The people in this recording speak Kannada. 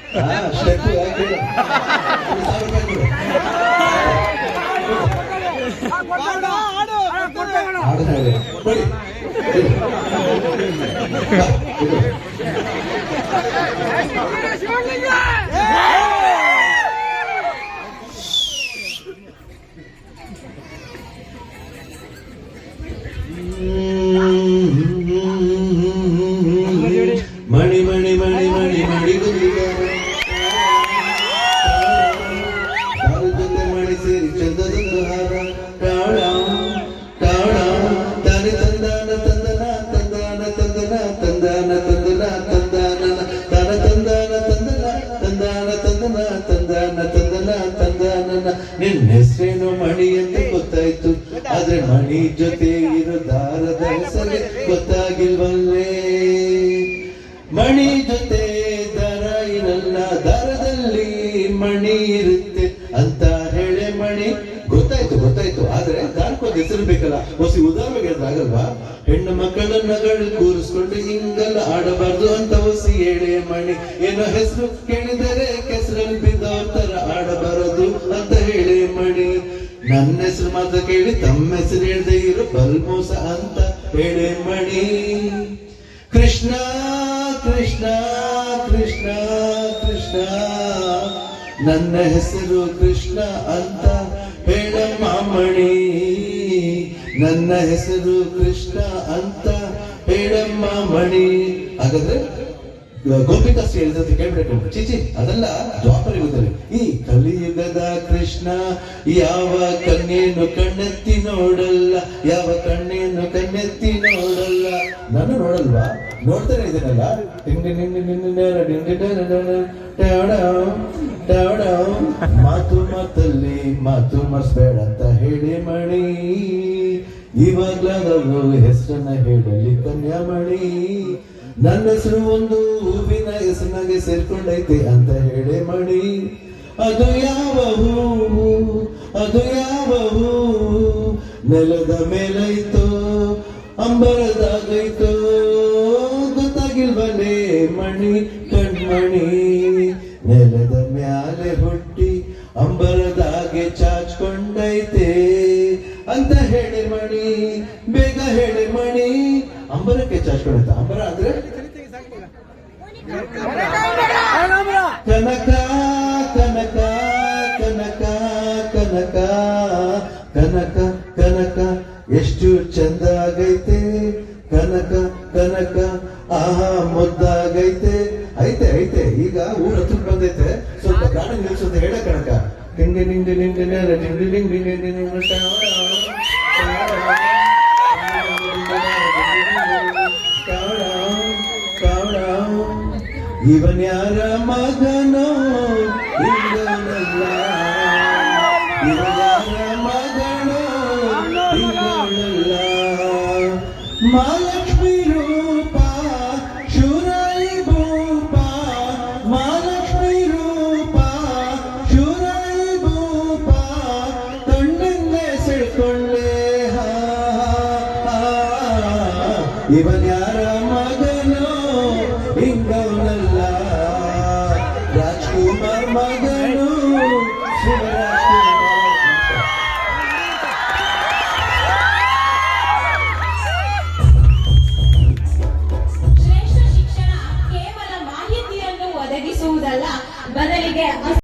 ಸ್ಟೆಪ್ ಯಾಕೆ ಮಣಿ ಮಣಿ ಮಣಿ ಮಣಿ ಮಣಿ ಜೊತೆ ಮಣಿ ಸೇರಿ ಚಂದದೊಂದು ಹಾರ ಟಾಣ ಟಾಣ ತಾನೆ ತಂದಾನ ತಂದನ ತಂದಾನ ತಂದನ ತಂದಾನ ತಂದನ ತಂದಾನ ತಾನ ತಂದಾನ ತಂದನ ತಂದಾನ ತಂದನ ತಂದಾನ ತಂದನ ತಂದಾನ ನಿನ್ನ ಹೆಸರೇನು ಮಣಿ ಅಂತ ಗೊತ್ತಾಯ್ತು, ಆದ್ರೆ ಮಣಿ ಜೊತೆ ಇರೋ ದಾರದ ಹೆಸರೇ ಗೊತ್ತಾಗಿಲ್ವಲ್ಲೇ. ಮಣಿ ಜೊತೆ ದಾರ ಇರಲ್ಲ, ದಾರದಲ್ಲಿ ಮಣಿ ಇರುತ್ತೆ ಅಂತ ಹೇಳೆ ಮಣಿ. ಗೊತ್ತಾಯ್ತು ಗೊತ್ತಾಯ್ತು, ಆದ್ರೆ ದಾರಕ್ಕೊಂದು ಹೆಸರು ಬೇಕಲ್ಲ. ಹೊಸಿ ಉದಾಹರಣೆಗೆ ಆಗಲ್ವಾ? ಹೆಣ್ಣು ಮಕ್ಕಳನ್ನ ಕೂರಿಸ್ಕೊಂಡು ಹಿಂಗಲ್ಲ ಆಡಬಾರ್ದು ಅಂತ ಹೊಸಿ ಹೇಳೆ ಮಣಿ. ಏನೋ ಹೆಸರು ಕೇಳಿದರೆ ಕೆಸರಲ್ಲಿ ಬಿದ್ದವ್ರ ತರ ಆಡಬಾರದು ಅಂತ ಹೇಳೆ ಮಣಿ. ನನ್ನ ಹೆಸರು ಮಾತ್ರ ಕೇಳಿ ತಮ್ಮ ಹೆಸರು ಹೇಳ್ದೆ ಇರೋ ಬಲ್ಮೋಸ ಅಂತ ಹೇಳೆ ಮಣಿ. ಕೃಷ್ಣ ಕೃಷ್ಣ ಕೃಷ್ಣ ಕೃಷ್ಣ ನನ್ನ ಹೆಸರು ಕೃಷ್ಣ ಅಂತ ಹೇಳಮ್ಮ ಮಣಿ. ನನ್ನ ಹೆಸರು ಕೃಷ್ಣ ಅಂತ ಹೇಳಮ್ಮ ಮಣಿ. ಹಾಗಾದ್ರೆ ಗೋಪಿಕಾಸ್ ಹೇಳಿದ್ರೆ ಕೇಳ್ಬೇಕು. ಚಿಚಿ ಅದೆಲ್ಲ ದ್ವಾಪರ ಯುಗದಲ್ಲಿ. ಈ ಕಲಿಯುಗದ ಕೃಷ್ಣ ಯಾವ ಕಣ್ಣೇನು ಕಣ್ಣೆತ್ತಿ ನೋಡಲ್ಲ, ಯಾವ ಕಣ್ಣೇನು ಕಣ್ಣೆತ್ತಿ ನೋಡಲ್ಲ. ನಾನು ನೋಡಲ್ವಾ? ನೋಡ್ತಾನೆ ಇದನ್ನಲ್ಲ. ಮಾತು ಮಾತಲ್ಲಿ ಮಾತು ಮರ್ಸ್ಬೇಡ ಅಂತ ಹೇಳಿ ಮಣಿ. ಇವಾಗ್ಲಾದ್ರು ಹೆಸರನ್ನ ಹೇಳಲಿ ಕನ್ಯಾಮಣಿ. ನನ್ನ ಹೆಸರು ಒಂದು ಹೂವಿನ ಹೆಸರಿನಾಗೆ ಸೇರ್ಕೊಂಡೈತೆ ಅಂತ ಹೇಳಿ ಮಣಿ. ಅದು ಯಾವ ಹೂವು, ಅದು ಯಾವ ಹೂವು, ನೆಲದ ಮೇಲೈತೋ ಅಂಬರದಾಗೈತೋ ಗೊತ್ತಾಗಿಲ್ವನೇ ಮಣಿ ಕಣ್ಮಣಿ. ನೆಲದ ಮ್ಯಾಲೆ ಹುಟ್ಟಿ ಅಂಬರದಾಗೆ ಚಾಚ್ಕೊಂಡೈತೆ ಅಂತ ಹೇಳಿ ಮಣಿ. ಬೇಗ ಹೇಳಿ ಮಣಿ. ಅಂಬರಕ್ಕೆ ಚಾಚ್ಕೊಂಡೈತೆ. ಅಂಬರ ಅಂದ್ರೆ ಕನಕ ಕನಕ ಕನಕ ಕನಕ ಕನಕ ಕನಕ ಎಷ್ಟು ಚಂದ ಆಗೈತೆ ಕನಕ ಕನಕ. ಆಹಾ ಮುದ್ದಾಗೈತೆ. ಐತೆ ಐತೆ. ಈಗ ಊರ ಹತ್ರ ಬಂದೈತೆ, ಸ್ವಲ್ಪ ಗಾಡಿ ನಿಲ್ಸೋದು ಹೇಳ ಕನಕ. ಟಿಂಗಿ ನಿಂಗಿ ನಿಂಗಿ ನೇರ ಟಿಂಗಿ ನಿಂಗಿ ನಿಂಗಿ ನಿಂಗಿ ಇವನ್ ಯಾರ ಮಗನೋ ಇಂಗನಲ್ಲ, ಇವನ್ ಯಾರ ಮಗನೋ ಇಂಗನಲ್ಲ. ಮಹಾಲಕ್ಷ್ಮಿ ರೂಪ ಶೂರಾಯಿ ಭೂಪ, ಮಹಾಲಕ್ಷ್ಮಿ ರೂಪ ಶೂರಾಯಿ ಭೂಪ, ಕಣ್ಣನ್ನೇ ಸೆಳ್ಕೊಳ್ಳೆ. ಇವನ್ ಯಾರ ಮಗನೋ ಇಂಗವನಲ್ಲ, ರಾಜ್ಕುಮಾರ್ ಮಗನು ಶ್ರೇಷ್ಠ ಶಿಕ್ಷಣ ಕೇವಲ ಮಾಹಿತಿಯನ್ನು ಒದಗಿಸುವುದಲ್ಲ, ಬದಲಿಗೆ